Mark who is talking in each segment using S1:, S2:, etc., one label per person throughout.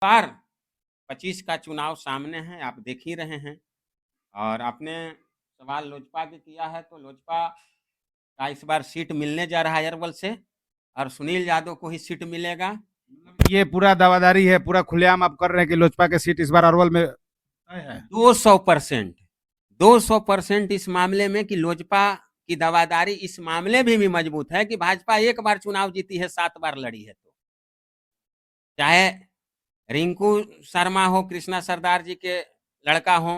S1: बार 25 का चुनाव सामने है, आप देख ही रहे हैं। और आपने सवाल लोजपा की किया है, तो लोजपा का इस बार सीट मिलने जा रहा है अरवल से, और सुनील यादव को ही सीट मिलेगा।
S2: ये पूरा दावादारी है, पूरा खुलेआम आप कर रहे हैं कि लोजपा की सीट इस बार अरवल में तय है।
S1: 200%, 200% इस मामले में कि लोजपा की दावादारी इस मामले में भी मजबूत है कि भाजपा एक बार चुनाव जीती है, 7 बार लड़ी है। तो चाहे रिंकू शर्मा हो, कृष्णा सरदार जी के लड़का हो,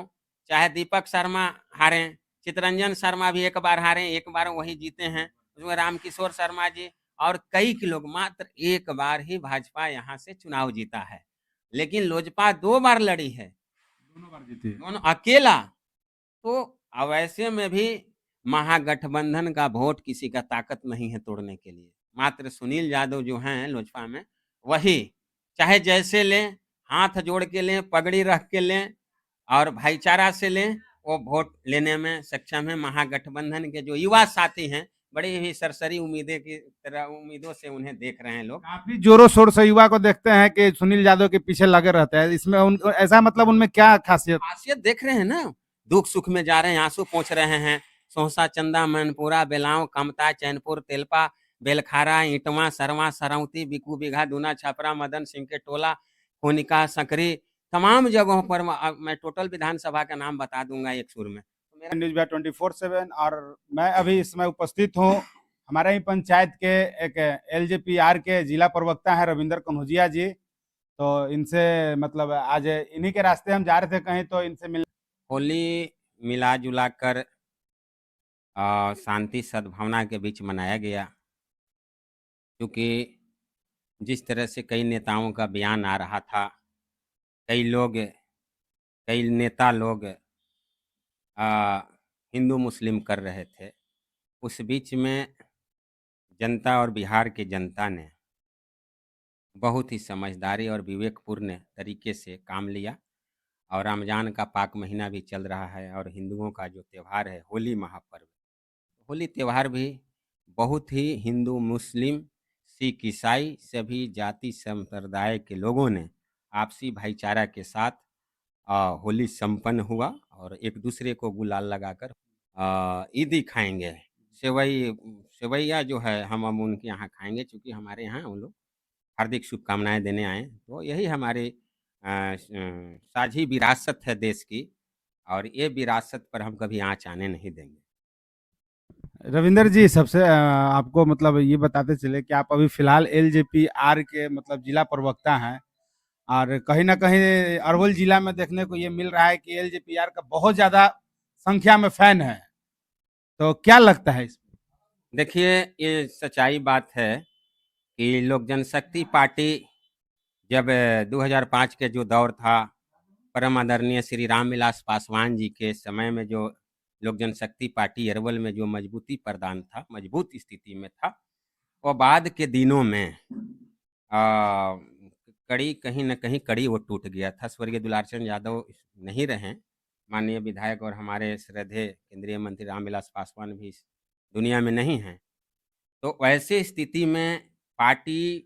S1: चाहे दीपक शर्मा हारे, चितरंजन शर्मा भी एक बार हारे, एक बार वही जीते हैं, उसमें रामकिशोर शर्मा जी और कई के लोग, मात्र एक बार ही भाजपा यहाँ से चुनाव जीता है। लेकिन लोजपा 2 बार लड़ी है,
S2: दोनों बार जीती है।
S1: दोनों अकेला। तो अब ऐसे में भी महागठबंधन का वोट किसी का ताकत नहीं है तोड़ने के लिए। मात्र सुनील यादव जो हैं लोजपा में, वही चाहे जैसे लें, हाथ जोड़ के लें, पगड़ी रख के लें और भाईचारा से लें, वो वोट लेने में सक्षम है। महागठबंधन के जो युवा साथी हैं, बड़ी ही सरसरी उम्मीदें की तरह उम्मीदों से उन्हें देख रहे हैं लोग।
S2: काफी जोरों शोर से युवा को देखते हैं कि सुनील यादव के पीछे लगे रहते हैं। इसमें ऐसा मतलब उनमें क्या खासियत?
S1: खासियत देख रहे हैं ना, दुख सुख में जा रहे हैं, आंसू पोंछ रहे हैं। सोहसा, चंदा, मैनपुरा, बेलाव, कमता, चैनपुर, तेलपा, बेलखारा, ईटवा, सरवा, सरौती, बिकू, बीघा, दूना, छपरा, मदन सिंह के टोला, कोनिका, सकरी, तमाम जगहों पर मैं टोटल विधानसभा का नाम बता दूंगा एक सुर में। तो मेरा
S2: न्यूज बिहार 24/7 और मैं अभी इस समय उपस्थित हूँ हमारे ही पंचायत के एक एलजेपीआर के जिला प्रवक्ता है रविंदर कन्हौजिया जी। तो इनसे मतलब आज इन्हीं के रास्ते हम जा रहे थे कहीं, तो इनसे मिल
S1: होली मिला जुला कर शांति सद्भावना के बीच मनाया गया, क्योंकि जिस तरह से कई नेताओं का बयान आ रहा था, कई लोग, कई नेता लोग हिंदू मुस्लिम कर रहे थे, उस बीच में जनता और बिहार की जनता ने बहुत ही समझदारी और विवेकपूर्ण तरीके से काम लिया। और रमजान का पाक महीना भी चल रहा है, और हिंदुओं का जो त्यौहार है होली महापर्व, होली त्यौहार भी बहुत ही हिंदू मुस्लिम सिख ईसाई सभी जाति संप्रदाय के लोगों ने आपसी भाईचारा के साथ होली संपन्न हुआ। और एक दूसरे को गुलाल लगाकर ईदी खाएंगे। सेवई सेवैया जो है हम अब उनके यहाँ खाएंगे, क्योंकि हमारे यहाँ उन लोग हार्दिक शुभकामनाएं देने आए। तो यही हमारी साझी विरासत है देश की, और ये विरासत पर हम कभी आँच आने नहीं देंगे।
S2: रविंदर जी, सबसे आपको मतलब ये बताते चले कि आप अभी फिलहाल एलजेपीआर के मतलब जिला प्रवक्ता हैं, और कहीं ना कहीं अरवल जिला में देखने को ये मिल रहा है कि एलजेपीआर का बहुत ज्यादा संख्या में फैन है। तो क्या लगता है इसमें?
S1: देखिए, ये सच्चाई बात है कि लोक जनशक्ति पार्टी जब 2005 के जो दौर था, परम आदरणीय श्री रामविलास पासवान जी के समय में जो लोक जनशक्ति पार्टी अरवल में जो मजबूती प्रदान था, मजबूत स्थिति में था, और बाद के दिनों में कड़ी कहीं न कहीं कड़ी वो टूट गया था। स्वर्गीय दुलारचंद यादव नहीं रहे, माननीय विधायक और हमारे श्रद्धेय केंद्रीय मंत्री रामविलास पासवान भी इस दुनिया में नहीं हैं। तो वैसे स्थिति में पार्टी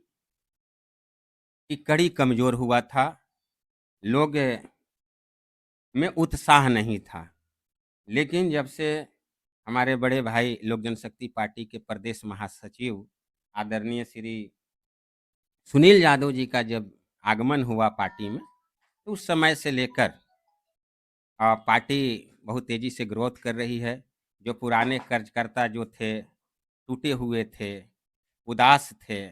S1: की कड़ी कमज़ोर हुआ था, लोग में उत्साह नहीं था। लेकिन जब से हमारे बड़े भाई लोक जनशक्ति पार्टी के प्रदेश महासचिव आदरणीय श्री सुनील यादव जी का जब आगमन हुआ पार्टी में, तो उस समय से लेकर पार्टी बहुत तेज़ी से ग्रोथ कर रही है। जो पुराने कार्यकर्ता जो थे, टूटे हुए थे, उदास थे,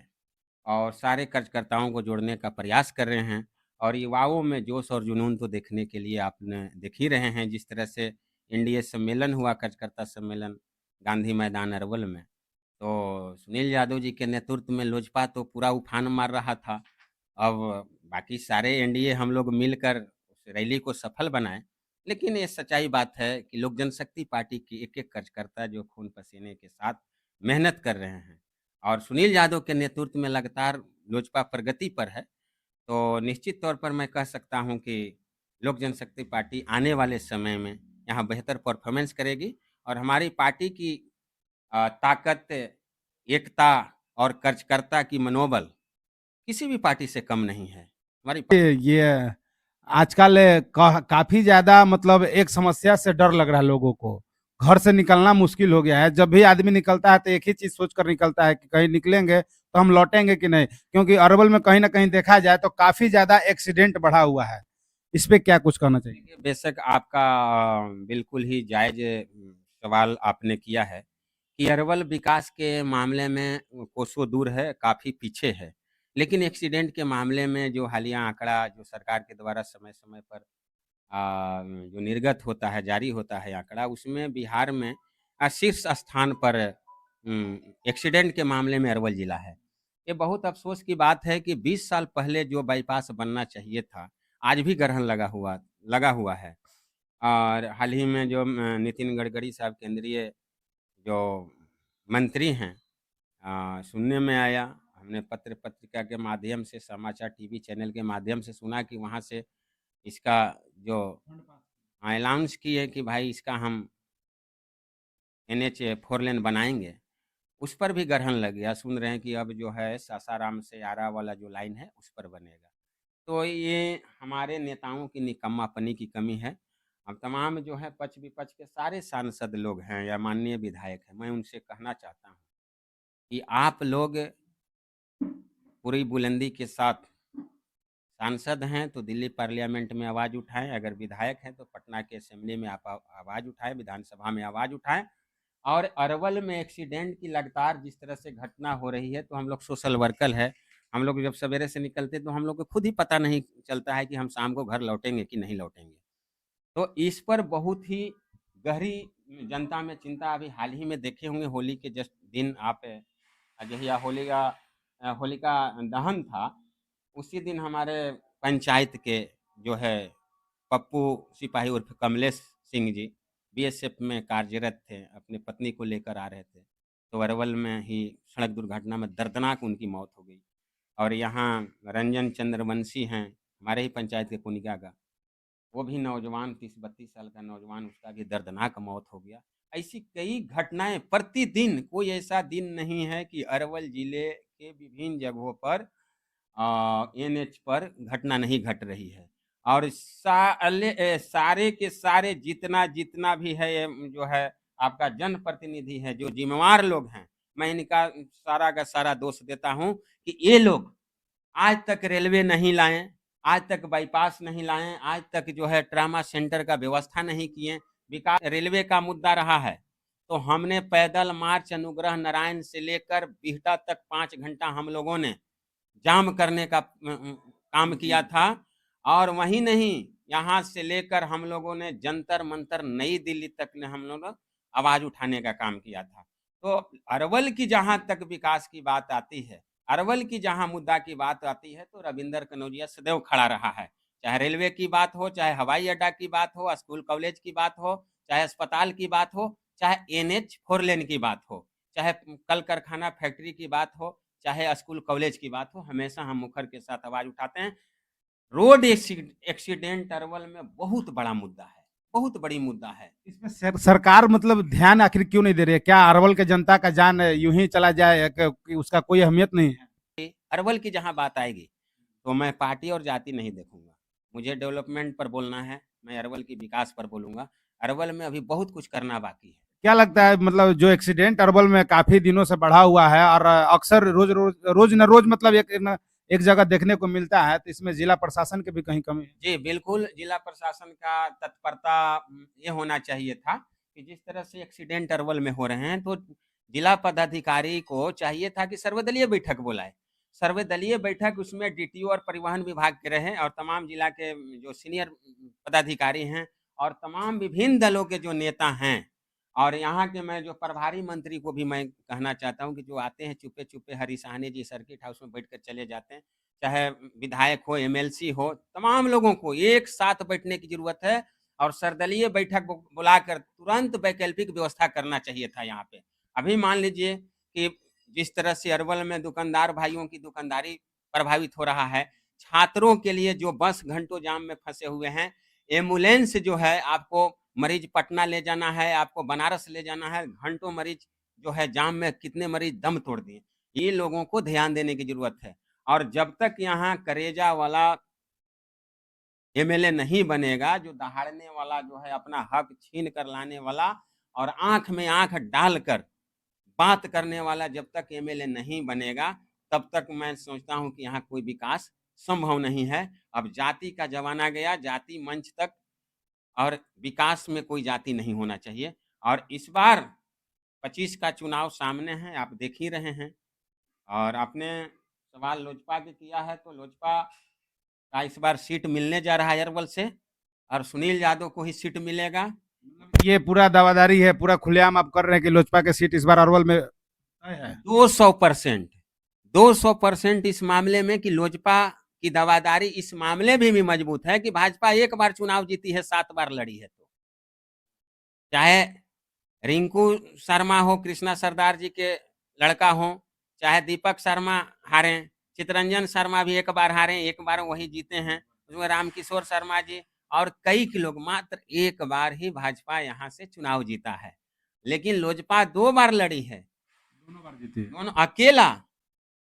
S1: और सारे कार्यकर्ताओं को जोड़ने का प्रयास कर रहे हैं। और युवाओं में जोश और जुनून तो देखने के लिए आपने देख ही रहे हैं, जिस तरह से एनडीए सम्मेलन हुआ, कार्यकर्ता सम्मेलन गांधी मैदान अरवल में। तो सुनील यादव जी के नेतृत्व में लोजपा तो पूरा उफान मार रहा था। अब बाकी सारे एनडीए हम लोग मिलकर उस रैली को सफल बनाएं। लेकिन ये सच्चाई बात है कि लोक जनशक्ति पार्टी की एक-एक कार्यकर्ता जो खून पसीने के साथ मेहनत कर रहे हैं, और सुनील यादव के नेतृत्व में लगातार लोजपा प्रगति पर है। तो निश्चित तौर पर मैं कह सकता हूं कि लोक जनशक्ति पार्टी आने वाले समय में यहाँ बेहतर परफॉर्मेंस करेगी, और हमारी पार्टी की ताकत, एकता और कार्यकर्ता की मनोबल किसी भी पार्टी से कम नहीं है। हमारी
S2: ये आजकल काफी ज्यादा मतलब एक समस्या से डर लग रहा है लोगों को। घर से निकलना मुश्किल हो गया है। जब भी आदमी निकलता है तो एक ही चीज सोच कर निकलता है कि कहीं निकलेंगे तो हम लौटेंगे कि नहीं, क्योंकि अरवल में कहीं ना कहीं देखा जाए तो काफी ज्यादा एक्सीडेंट बढ़ा हुआ है। इस पे क्या कुछ कहना चाहिए?
S1: देखिए, बेशक आपका बिल्कुल ही जायज़ सवाल आपने किया है कि अरवल विकास के मामले में कोसों दूर है, काफ़ी पीछे है। लेकिन एक्सीडेंट के मामले में जो हालिया आंकड़ा जो सरकार के द्वारा समय-समय पर जो निर्गत होता है, जारी होता है आंकड़ा, उसमें बिहार में शीर्ष स्थान पर एक्सीडेंट के मामले में अरवल ज़िला है। ये बहुत अफ़सोस की बात है कि 20 साल पहले जो बाईपास बनना चाहिए था, आज भी ग्रहण लगा हुआ है। और हाल ही में जो नितिन गडकरी साहब केंद्रीय जो मंत्री हैं, सुनने में आया, हमने पत्र-पत्रिका के माध्यम से, समाचार टीवी चैनल के माध्यम से सुना कि वहाँ से इसका जो अनाउंस किए कि भाई इसका हम एनएच 4 लेन बनाएँगे, उस पर भी ग्रहण लग गया। सुन रहे हैं कि अब जो है सासाराम से आरा वाला जो लाइन है, उस पर बनेगा। तो ये हमारे नेताओं की निकम्मापनी की कमी है। अब तमाम जो है पक्ष-विपक्ष के सारे सांसद लोग हैं या माननीय विधायक हैं, मैं उनसे कहना चाहता हूँ कि आप लोग पूरी बुलंदी के साथ सांसद हैं तो दिल्ली पार्लियामेंट में आवाज़ उठाएँ, अगर विधायक हैं तो पटना के असेंबली में आप आवाज़ उठाएँ, विधानसभा में आवाज़ उठाएँ। और अरवल में एक्सीडेंट की लगातार जिस तरह से घटना हो रही है, तो हम लोग सोशल वर्कर है। हम लोग जब सवेरे से निकलते हैं तो हम लोग को खुद ही पता नहीं चलता है कि हम शाम को घर लौटेंगे कि नहीं लौटेंगे। तो इस पर बहुत ही गहरी जनता में चिंता अभी हाल ही में देखे होंगे, होली के जस्ट दिन आप जहिया होलिका दहन था, उसी दिन हमारे पंचायत के जो है पप्पू सिपाही उर्फ कमलेश सिंह जी बीएसएफ में कार्यरत थे, अपनी पत्नी को लेकर आ रहे थे। तो अरवल में ही सड़क दुर्घटना में दर्दनाक उनकी मौत हो गई। और यहाँ रंजन चंद्रवंशी हैं, हमारे ही पंचायत के कुनिका का, वो भी नौजवान 30-32 साल का नौजवान, उसका भी दर्दनाक मौत हो गया। ऐसी कई घटनाएँ प्रतिदिन, कोई ऐसा दिन नहीं है कि अरवल जिले के विभिन्न जगहों पर एनएच पर घटना नहीं घट रही है। और सारे के सारे जितना भी है ये जो है आपका जनप्रतिनिधि है, जो ज़िम्मेवार लोग हैं, मैं इनका सारा का सारा दोष देता हूँ कि ये लोग आज तक रेलवे नहीं लाए, आज तक बाईपास नहीं लाए, आज तक जो है ट्रॉमा सेंटर का व्यवस्था नहीं किए। विकास रेलवे का मुद्दा रहा है, तो हमने पैदल मार्च अनुग्रह नारायण से लेकर बिहटा तक 5 घंटा हम लोगों ने जाम करने का काम किया था। और वहीं नहीं, यहाँ से लेकर हम लोगों ने जंतर-मंतर नई दिल्ली तक ने हम लोग आवाज़ उठाने का काम किया था। तो अरवल की जहाँ तक विकास की बात आती है, अरवल की जहाँ मुद्दा की बात आती है, तो रविंदर कनौजिया सदैव खड़ा रहा है। चाहे रेलवे की बात हो, चाहे हवाई अड्डा की बात हो, स्कूल कॉलेज की बात हो, चाहे अस्पताल की बात हो, चाहे एनएच 4 लेन की बात हो, चाहे कल कारखाना फैक्ट्री की बात हो, चाहे स्कूल कॉलेज की बात हो, हमेशा हम मुखर के साथ आवाज़ उठाते हैं। रोड एक्सीडेंट अरवल में बहुत बड़ा मुद्दा है, बहुत बड़ी मुद्दा है।
S2: इसमें सरकार मतलब ध्यान आखिर क्यों नहीं दे रही है? क्या अरवल के जनता का जान यूं ही चला जाए कि उसका कोई अहमियत नहीं है?
S1: अरवल की जहाँ बात आएगी, तो मैं पार्टी और जाति नहीं देखूँगा। मुझे डेवलपमेंट पर बोलना है, मैं अरवल के विकास पर बोलूँगा। अरवल में अभी बहुत कुछ करना बाकी है।
S2: क्या लगता है मतलब जो एक्सीडेंट अरवल में काफी दिनों से बढ़ा हुआ है और अक्सर रोज न रोज मतलब एक जगह देखने को मिलता है, तो इसमें जिला प्रशासन की भी कहीं कमी है?
S1: जी, बिल्कुल, जिला प्रशासन का तत्परता ये होना चाहिए था कि जिस तरह से एक्सीडेंट अरवल में हो रहे हैं, तो जिला पदाधिकारी को चाहिए था कि सर्वदलीय बैठक बुलाए। सर्वदलीय बैठक उसमें डीटीओ और परिवहन विभाग के रहें और तमाम जिला के जो सीनियर पदाधिकारी हैं और तमाम विभिन्न दलों के जो नेता हैं। और यहाँ के मैं जो प्रभारी मंत्री को भी मैं कहना चाहता हूँ कि जो आते हैं चुपे-चुपे, हरीश साहनी जी सर्किट हाउस में बैठ कर चले जाते हैं। चाहे विधायक हो, एमएलसी हो, तमाम लोगों को एक साथ बैठने की ज़रूरत है और सर्वदलीय बैठक बुलाकर तुरंत वैकल्पिक व्यवस्था करना चाहिए था यहाँ पे। अभी मान लीजिए कि जिस तरह से अरवल में दुकानदार भाइयों की दुकानदारी प्रभावित हो रहा है, छात्रों के लिए जो बस घंटों जाम में फँसे हुए हैं, एम्बुलेंस जो है आपको मरीज़ पटना ले जाना है, आपको बनारस ले जाना है, घंटों मरीज़ जो है जाम में कितने मरीज़ दम तोड़ दिए। ये लोगों को ध्यान देने की ज़रूरत है। और जब तक यहाँ करेजा वाला एमएलए नहीं बनेगा, जो दहाड़ने वाला जो है अपना हक छीन कर लाने वाला और आँख में आँख डालकर बात करने वाला जब तक एमएलए नहीं बनेगा, तब तक मैं सोचता हूँ कि यहाँ कोई विकास संभव नहीं है। अब जाति का ज़माना गया, जाति मंच तक और विकास में कोई जाति नहीं होना चाहिए। और इस बार 25 का चुनाव सामने है, आप देख ही रहे हैं। और आपने सवाल लोजपा के किया है, तो लोजपा का इस बार सीट मिलने जा रहा है अरवल से और सुनील यादव को ही सीट मिलेगा।
S2: ये पूरा दावादारी है, पूरा खुलेआम आप कर रहे हैं कि लोजपा की सीट इस बार अरवल में तय है।
S1: 200%, 200% इस मामले में कि लोजपा की दावादारी इस मामले में भी मजबूत है कि भाजपा एक बार चुनाव जीती है, 7 बार लड़ी है। तो चाहे रिंकू शर्मा हो, कृष्णा सरदार जी के लड़का हो, चाहे दीपक शर्मा हारे, चितरंजन शर्मा भी एक बार हारे, एक बार वही जीते हैं, उसमें रामकिशोर शर्मा जी और कई के लोग, मात्र एक बार ही भाजपा यहाँ से चुनाव जीता है। लेकिन लोजपा 2 बार लड़ी है,
S2: दोनों बार जीती है।
S1: दोनों अकेला।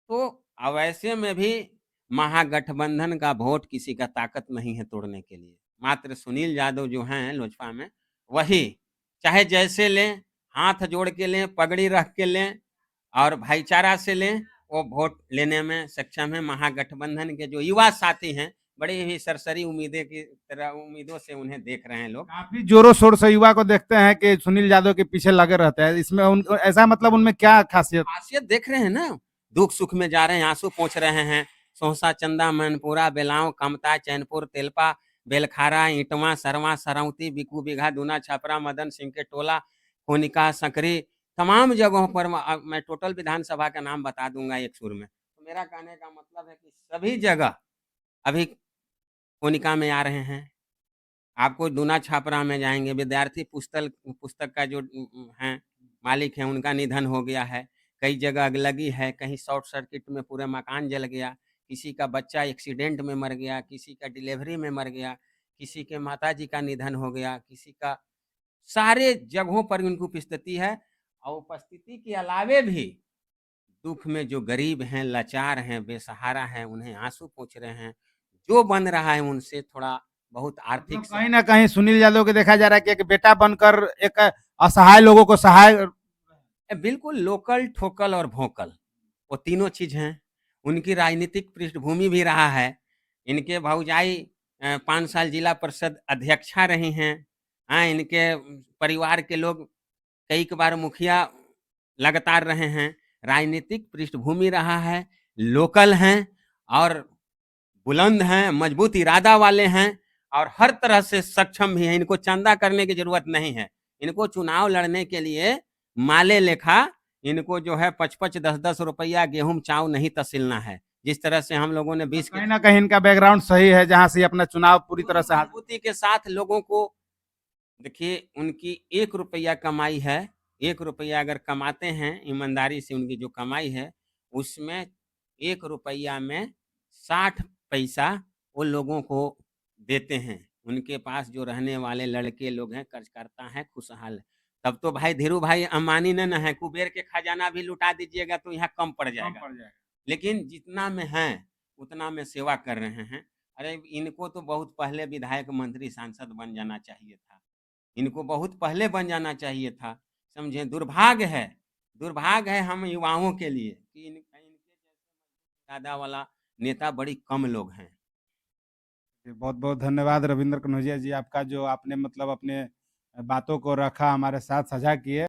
S1: तो अब ऐसे में भी महागठबंधन का वोट किसी का ताकत नहीं है तोड़ने के लिए। मात्र सुनील यादव जो हैं लोजपा में, वही चाहे जैसे लें, हाथ जोड़ के लें, पगड़ी रख के लें और भाईचारा से लें, वो वोट लेने में सक्षम है। महागठबंधन के जो युवा साथी हैं, बड़ी ही सरसरी उम्मीदें की तरह उम्मीदों से उन्हें देख रहे हैं लोग।
S2: काफी जोरों शोर से युवा को देखते हैं कि सुनील यादव के पीछे लगे रहते हैं, इसमें ऐसा मतलब उनमें क्या खासियत?
S1: खासियत देख रहे हैं ना, दुख सुख में जा रहे हैं, आंसू पोंछ रहे हैं। सोहसा, चंदा, मैनपुरा, बेलाव, कमता, चैनपुर, तेलपा, बेलखारा, ईटवा, सरवा, सरौती, बिकू, बीघा, दूना, छपरा, मदन सिंह के टोला, कोनिका, सकरी, तमाम जगहों पर मैं टोटल विधानसभा का नाम बता दूंगा एक सुर में। तो मेरा कहने का मतलब है कि सभी जगह अभी कोनिका में आ रहे हैं। आपको दूना छापरा में जाएंगे, विद्यार्थी पुस्तक का जो हैं मालिक हैं, उनका निधन हो गया है। कई जगह अगलगी है, कहीं शॉर्ट सर्किट में पूरे मकान जल गया, किसी का बच्चा एक्सीडेंट में मर गया, किसी का डिलीवरी में मर गया, किसी के माताजी का निधन हो गया, किसी का, सारे जगहों पर उनकी उपस्थिति है। और उपस्थिति के अलावे भी दुख में जो गरीब हैं, लाचार हैं, बेसहारा हैं, उन्हें आंसू पोंछ रहे हैं। जो बन रहा है उनसे थोड़ा बहुत आर्थिक
S2: मतलब कहीं ना कहीं सुनील यादव को देखा जा रहा है कि एक बेटा बनकर एक असहाय लोगों को सहाय।
S1: बिल्कुल लोकल, ठोकल और भोंकल, वो तीनों चीज हैं। उनकी राजनीतिक पृष्ठभूमि भी रहा है। इनके भौजाई 5 साल जिला परिषद अध्यक्षा रही हैं। हाँ, इनके परिवार के लोग कई बार मुखिया लगातार रहे हैं। राजनीतिक पृष्ठभूमि रहा है, लोकल हैं और बुलंद हैं, मजबूत इरादा वाले हैं और हर तरह से सक्षम भी हैं। इनको चंदा करने की जरूरत नहीं है। इनको चुनाव लड़ने के लिए माले लेखा इनको जो है 5-5, 10-10 रुपया गेहूं चाव नहीं तसिलना है। जिस तरह से हम लोगों ने 20 के
S2: कहीं ना कहीं इनका बैकग्राउंड सही है, जहां से ये अपना चुनाव पूरी तरह से
S1: मजबूती के साथ लोगों को, देखिए उनकी 1 रुपया कमाई है, 1 रुपया अगर कमाते हैं ईमानदारी से, उनकी जो कमाई है उसमें 1 रुपया में 60 पैसा वो लोगों को देते हैं। उनके पास जो रहने वाले लड़के लोग हैं, कर्जकर्ता हैं, खुशहाल। तब तो भाई धीरू भाई अंबानी ने न है, कुबेर के खजाना भी लुटा दीजिएगा तो यहाँ कम पड़ जाएगा। लेकिन जितना में है उतना में सेवा कर रहे हैं। अरे इनको तो बहुत पहले विधायक, मंत्री, सांसद बन जाना चाहिए था। इनको बहुत पहले बन जाना चाहिए था। समझे, दुर्भाग्य है हम युवाओं के लिए कि इनके जैसे दादा वाला नेता बड़ी कम लोग हैं।
S2: बहुत बहुत धन्यवाद रविंद्र कनौजिया जी, आपका जो आपने मतलब अपने बातों को रखा, हमारे साथ साझा किए।